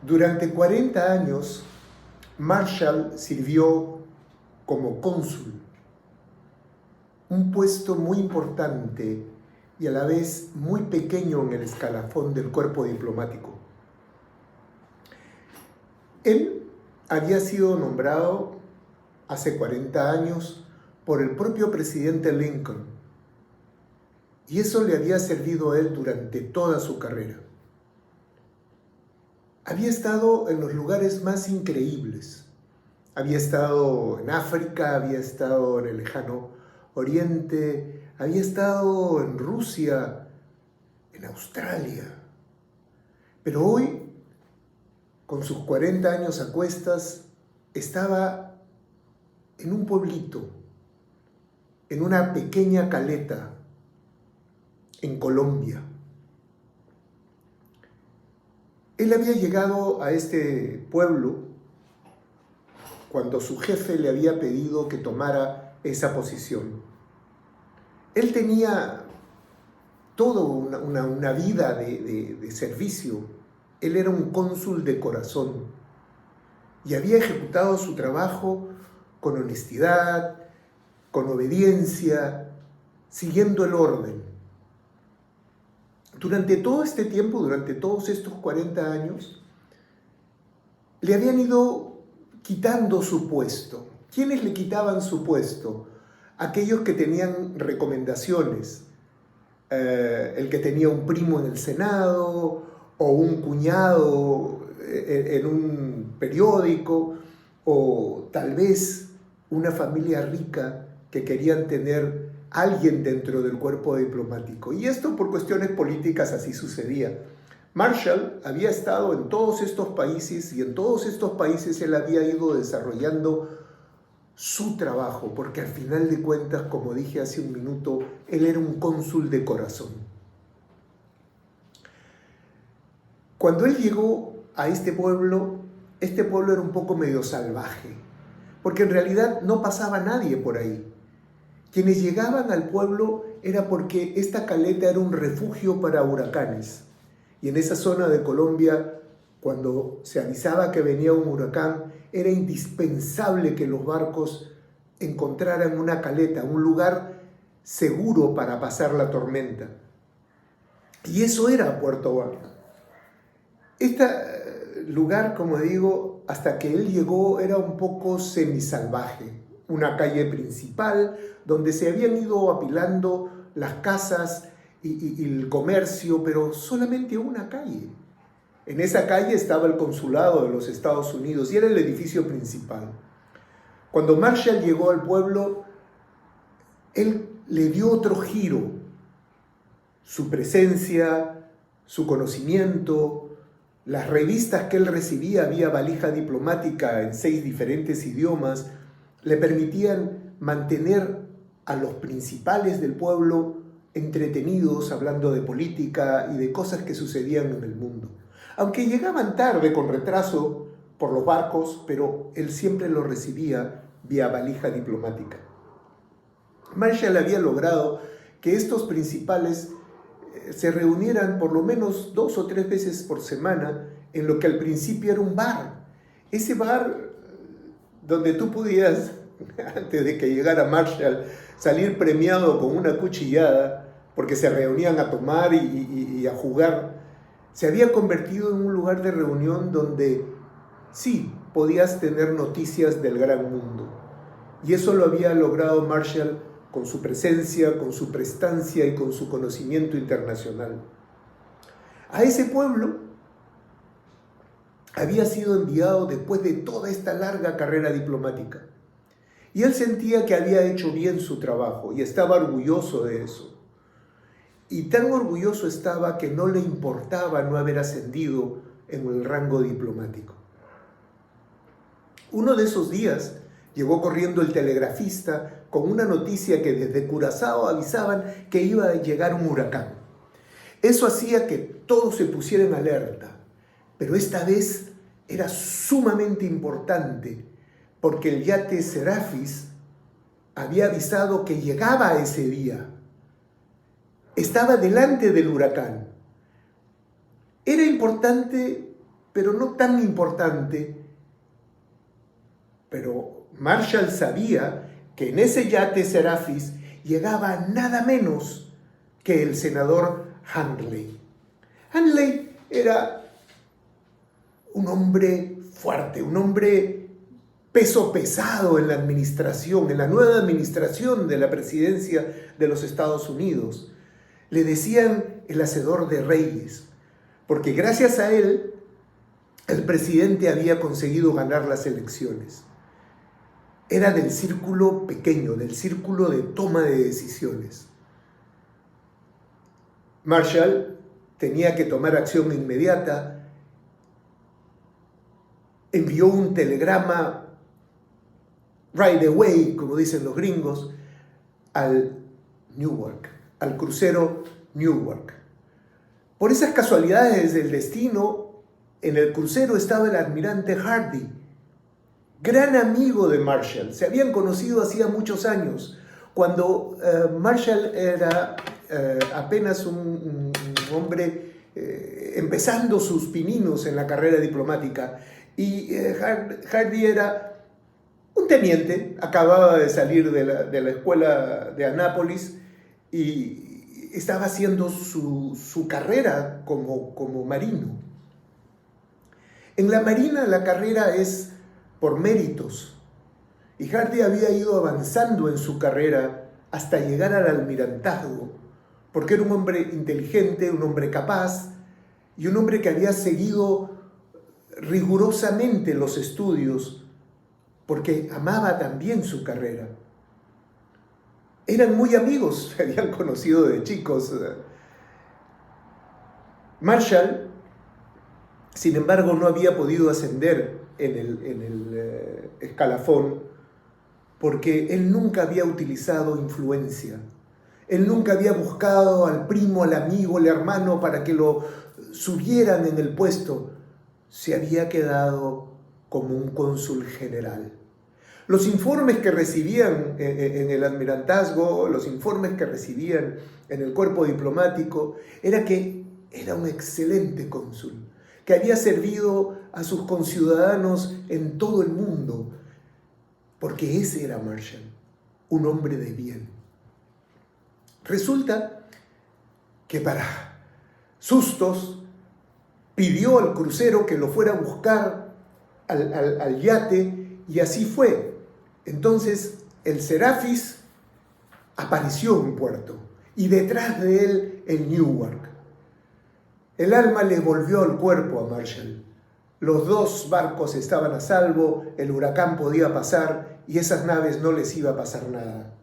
Durante 40 años, Marshall sirvió como cónsul, un puesto muy importante y a la vez muy pequeño en el escalafón del cuerpo diplomático. Él había sido nombrado hace 40 años por el propio presidente Lincoln, y eso le había servido a él durante toda su carrera. Había estado en los lugares más increíbles. Había estado en África, había estado en el lejano Oriente, había estado en Rusia, en Australia. Pero hoy, con sus 40 años a cuestas, estaba en un pueblito, en una pequeña caleta, en Colombia. Él había llegado a este pueblo cuando su jefe le había pedido que tomara esa posición. Él tenía toda una vida de servicio. Él era un cónsul de corazón y había ejecutado su trabajo con honestidad, con obediencia, siguiendo el orden. Durante todo este tiempo, durante todos estos 40 años, le habían ido quitando su puesto. ¿Quiénes le quitaban su puesto? Aquellos que tenían recomendaciones. El que tenía un primo en el Senado, o un cuñado en un periódico, o tal vez una familia rica que querían tener alguien dentro del cuerpo diplomático. Y esto por cuestiones políticas así sucedía. Marshall había estado en todos estos países y en todos estos países él había ido desarrollando su trabajo, porque al final de cuentas, como dije hace un minuto, él era un cónsul de corazón. Cuando él llegó a este pueblo era un poco medio salvaje, porque en realidad no pasaba nadie por ahí. Quienes llegaban al pueblo era porque esta caleta era un refugio para huracanes. Y en esa zona de Colombia, cuando se avisaba que venía un huracán, era indispensable que los barcos encontraran una caleta, un lugar seguro para pasar la tormenta. Y eso era Puerto Barca. Este lugar, como digo, hasta que él llegó era un poco semisalvaje. Una calle principal donde se habían ido apilando las casas y el comercio, pero solamente una calle. En esa calle estaba el consulado de los Estados Unidos y era el edificio principal. Cuando Marshall llegó al pueblo, él le dio otro giro. Su presencia, su conocimiento, las revistas que él recibía, había valija diplomática en 6 diferentes idiomas, le permitían mantener a los principales del pueblo entretenidos, hablando de política y de cosas que sucedían en el mundo. Aunque llegaban tarde, con retraso, por los barcos, pero él siempre los recibía vía valija diplomática. Marshall había logrado que estos principales se reunieran por lo menos 2 o 3 veces por semana en lo que al principio era un bar. Ese bar donde tú podías, antes de que llegara Marshall, salir premiado con una cuchillada, porque se reunían a tomar y a jugar, se había convertido en un lugar de reunión donde sí podías tener noticias del gran mundo. Y eso lo había logrado Marshall con su presencia, con su prestancia y con su conocimiento internacional. A ese pueblo había sido enviado después de toda esta larga carrera diplomática. Y él sentía que había hecho bien su trabajo y estaba orgulloso de eso. Y tan orgulloso estaba que no le importaba no haber ascendido en el rango diplomático. Uno de esos días llegó corriendo el telegrafista con una noticia que desde Curazao avisaban que iba a llegar un huracán. Eso hacía que todos se pusieran en alerta, pero esta vez era sumamente importante porque el yate Serapis había avisado que llegaba ese día. Estaba delante del huracán. Era importante pero no tan importante. Pero Marshall sabía que en ese yate Serafis llegaba nada menos que el senador Handley. Handley era un hombre fuerte, un hombre peso pesado en la administración, en la nueva administración de la presidencia de los Estados Unidos. Le decían el hacedor de reyes, porque gracias a él el presidente había conseguido ganar las elecciones. Era del círculo pequeño, del círculo de toma de decisiones. Marshall tenía que tomar acción inmediata. Envió un telegrama right away, como dicen los gringos, al Newark, al crucero Newark. Por esas casualidades del destino, en el crucero estaba el almirante Hardy, gran amigo de Marshall. Se habían conocido hacía muchos años, cuando Marshall era apenas un hombre empezando sus pininos en la carrera diplomática, y Hardy era un teniente, acababa de salir de la escuela de Annapolis y estaba haciendo su carrera como marino. En la marina la carrera es por méritos, y Hardy había ido avanzando en su carrera hasta llegar al almirantazgo, porque era un hombre inteligente, un hombre capaz, y un hombre que había seguido rigurosamente los estudios, porque amaba también su carrera. Eran muy amigos, se habían conocido de chicos. Marshall, sin embargo, no había podido ascender en el escalafón porque él nunca había utilizado influencia. Él nunca había buscado al primo, al amigo, al hermano para que lo subieran en el puesto. Se había quedado como un cónsul general. Los informes que recibían en el almirantazgo, los informes que recibían en el cuerpo diplomático, era que era un excelente cónsul, que había servido a sus conciudadanos en todo el mundo, porque ese era Marshall, un hombre de bien. Resulta que para sustos pidió al crucero que lo fuera a buscar al yate, y así fue. Entonces el Serafis apareció en puerto y detrás de él el Newark. El alma le volvió al cuerpo a Marshall. Los dos barcos estaban a salvo, el huracán podía pasar y esas naves no les iba a pasar nada.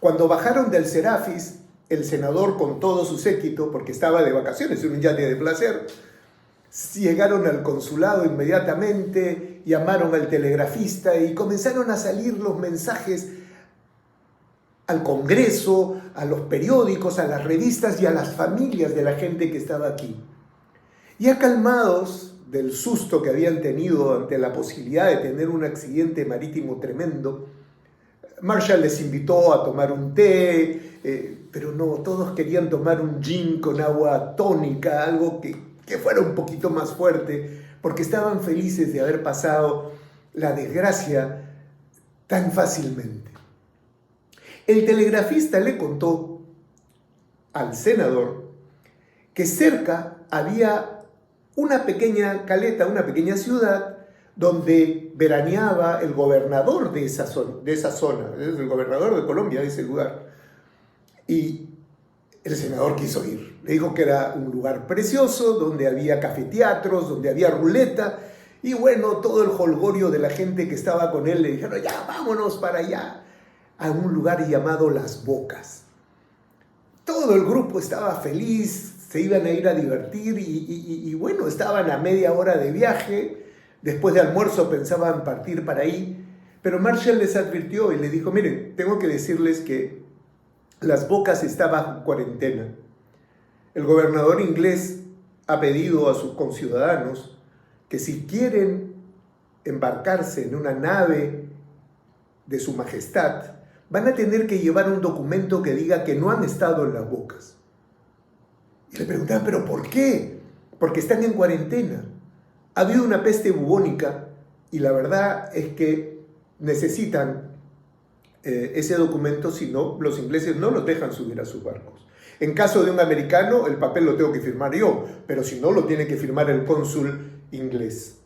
Cuando bajaron del Serafis, el senador con todo su séquito, porque estaba de vacaciones en un yate de placer, llegaron al consulado inmediatamente, llamaron al telegrafista y comenzaron a salir los mensajes al Congreso, a los periódicos, a las revistas y a las familias de la gente que estaba aquí. Ya calmados del susto que habían tenido ante la posibilidad de tener un accidente marítimo tremendo, Marshall les invitó a tomar un té, pero no, todos querían tomar un gin con agua tónica, algo que fuera un poquito más fuerte, porque estaban felices de haber pasado la desgracia tan fácilmente. El telegrafista le contó al senador que cerca había una pequeña caleta, una pequeña ciudad, donde veraneaba el gobernador de esa zona, el gobernador de Colombia, de ese lugar. Y el senador quiso ir. Le dijo que era un lugar precioso, donde había cafeteatros, donde había ruleta, y bueno, todo el jolgorio de la gente que estaba con él le dijeron, ya, vámonos para allá, a un lugar llamado Las Bocas. Todo el grupo estaba feliz, se iban a ir a divertir, y bueno, estaban a media hora de viaje. Después de almuerzo pensaban partir para ahí, pero Marshall les advirtió y les dijo, miren, tengo que decirles que Las Bocas está bajo cuarentena. El gobernador inglés ha pedido a sus conciudadanos que si quieren embarcarse en una nave de su majestad, van a tener que llevar un documento que diga que no han estado en Las Bocas. Y le preguntaban, ¿pero por qué? Porque están en cuarentena. Ha habido una peste bubónica y la verdad es que necesitan ese documento, si no, los ingleses no los dejan subir a sus barcos. En caso de un americano, el papel lo tengo que firmar yo, pero si no, lo tiene que firmar el cónsul inglés.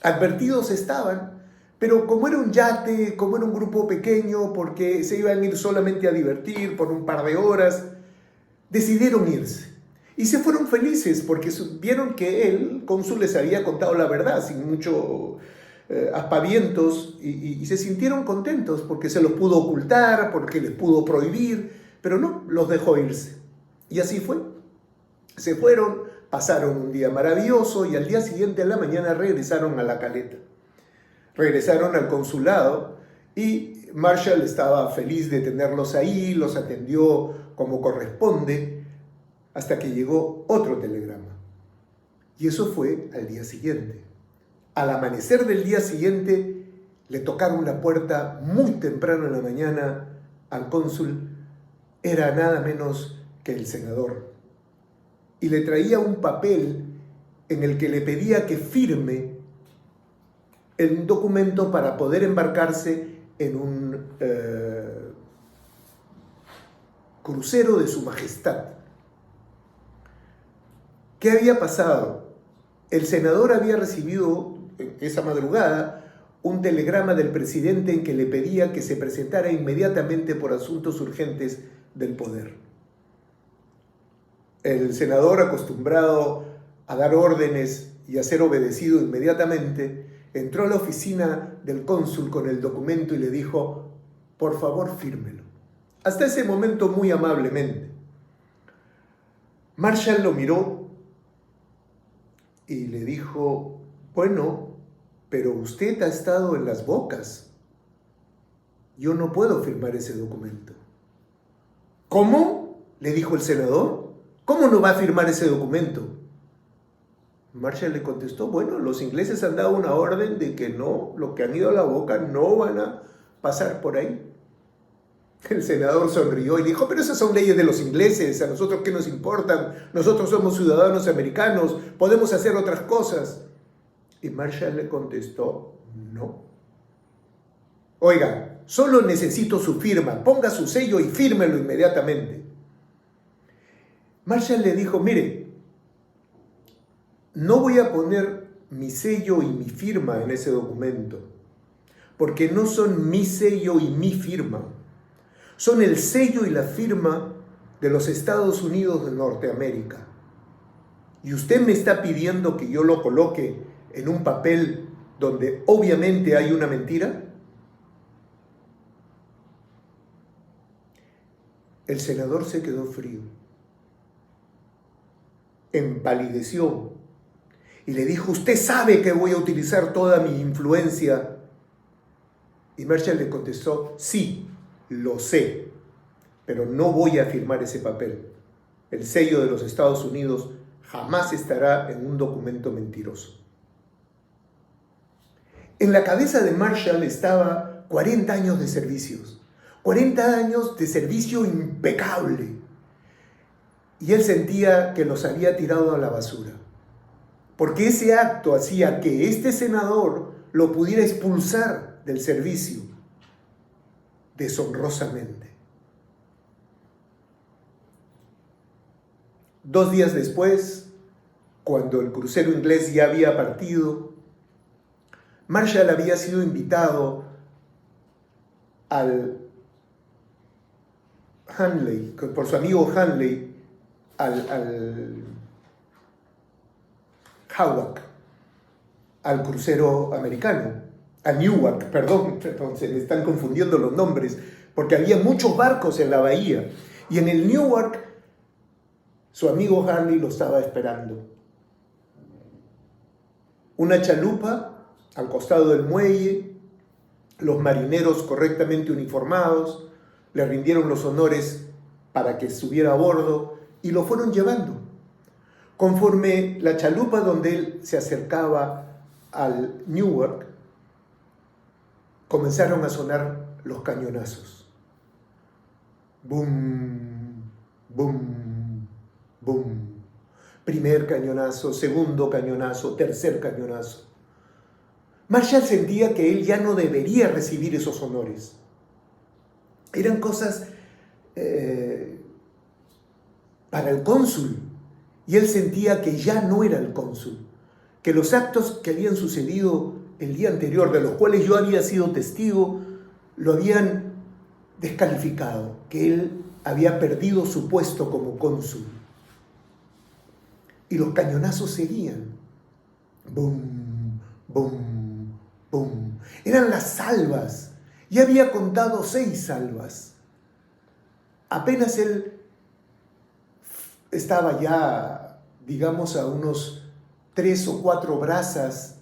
Advertidos estaban, pero como era un yate, como era un grupo pequeño, porque se iban a ir solamente a divertir por un par de horas, decidieron irse. Y se fueron felices porque vieron que el cónsul les había contado la verdad, sin mucho aspavientos, y se sintieron contentos porque se los pudo ocultar, porque les pudo prohibir, pero no, los dejó irse. Y así fue. Se fueron, pasaron un día maravilloso y al día siguiente a la mañana regresaron a la caleta. Regresaron al consulado y Marshall estaba feliz de tenerlos ahí, los atendió como corresponde, hasta que llegó otro telegrama. Y eso fue al día siguiente. Al amanecer del día siguiente, le tocaron la puerta muy temprano en la mañana al cónsul. Era nada menos que el senador. Y le traía un papel en el que le pedía que firme el documento para poder embarcarse en un crucero de su majestad. ¿Qué había pasado? El senador había recibido esa madrugada un telegrama del presidente en que le pedía que se presentara inmediatamente por asuntos urgentes del poder. El senador, acostumbrado a dar órdenes y a ser obedecido inmediatamente, entró a la oficina del cónsul con el documento y le dijo: por favor, fírmelo. Hasta ese momento muy amablemente. Marshall lo miró y le dijo: bueno, pero usted ha estado en las bocas. Yo no puedo firmar ese documento. ¿Cómo?, le dijo el senador. ¿Cómo no va a firmar ese documento? Marshall le contestó: bueno, los ingleses han dado una orden de que no, lo que han ido a la boca no van a pasar por ahí. El senador sonrió y dijo: pero esas son leyes de los ingleses, ¿a nosotros qué nos importan? Nosotros somos ciudadanos americanos, podemos hacer otras cosas. Y Marshall le contestó: no. Oiga, solo necesito su firma, ponga su sello y fírmelo inmediatamente. Marshall le dijo: mire, no voy a poner mi sello y mi firma en ese documento, porque no son mi sello y mi firma, son el sello y la firma de los Estados Unidos de Norteamérica. Y usted me está pidiendo que yo lo coloque en un papel donde obviamente hay una mentira. El senador se quedó frío, empalideció y le dijo: usted sabe que voy a utilizar toda mi influencia. Y Marshall le contestó: sí, lo sé, pero no voy a firmar ese papel. El sello de los Estados Unidos jamás estará en un documento mentiroso. En la cabeza de Marshall estaba 40 años de servicios, 40 años de servicio impecable. Y él sentía que los había tirado a la basura, porque ese acto hacía que este senador lo pudiera expulsar del servicio deshonrosamente. 2 días después, cuando el crucero inglés ya había partido, Marshall había sido invitado al Hanley, por su amigo Hanley, al Howard, al crucero americano, a Newark, perdón, se me están confundiendo los nombres, porque había muchos barcos en la bahía, y en el Newark su amigo Hanley lo estaba esperando. Una chalupa al costado del muelle, los marineros correctamente uniformados le rindieron los honores para que subiera a bordo y lo fueron llevando. Conforme la chalupa donde él se acercaba al Newark, comenzaron a sonar los cañonazos. Boom, boom, boom. Primer cañonazo, segundo cañonazo, tercer cañonazo. Marshall sentía que él ya no debería recibir esos honores. Eran cosas para el cónsul, y él sentía que ya no era el cónsul, que los actos que habían sucedido el día anterior, de los cuales yo había sido testigo, lo habían descalificado, que él había perdido su puesto como cónsul. Y los cañonazos seguían. Bum, bum, bum. Eran las salvas. Ya había contado 6 salvas. Apenas él estaba ya, digamos, a unos 3 o 4 brazas,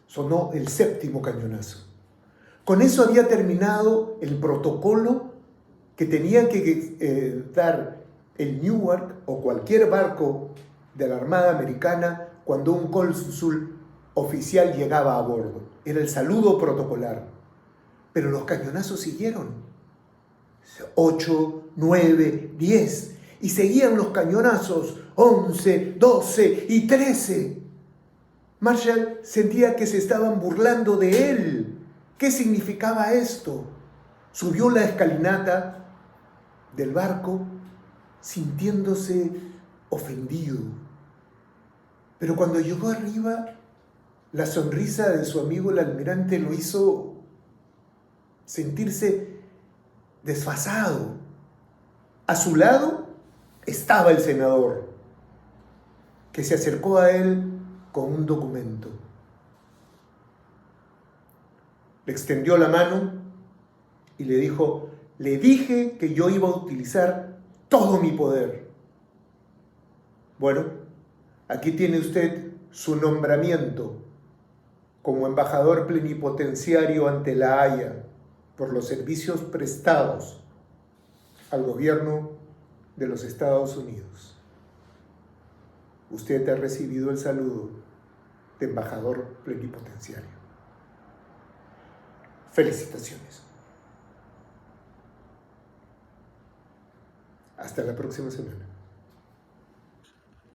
sonó el 7º cañonazo. Con eso había terminado el protocolo que tenía que dar el Newark o cualquier barco de la Armada Americana cuando un cónsul oficial llegaba a bordo. Era el saludo protocolar. Pero los cañonazos siguieron. 8, 9, 10. Y seguían los cañonazos. 11, 12 y 13. Marshall sentía que se estaban burlando de él. ¿Qué significaba esto? Subió la escalinata del barco sintiéndose ofendido. Pero cuando llegó arriba, la sonrisa de su amigo el almirante lo hizo sentirse desfasado. A su lado estaba el senador, que se acercó a él con un documento. Le extendió la mano y le dijo: le dije que yo iba a utilizar todo mi poder. Bueno, aquí tiene usted su nombramiento como embajador plenipotenciario ante La Haya por los servicios prestados al gobierno de los Estados Unidos. Usted ha recibido el saludo de embajador plenipotenciario. Felicitaciones. Hasta la próxima semana.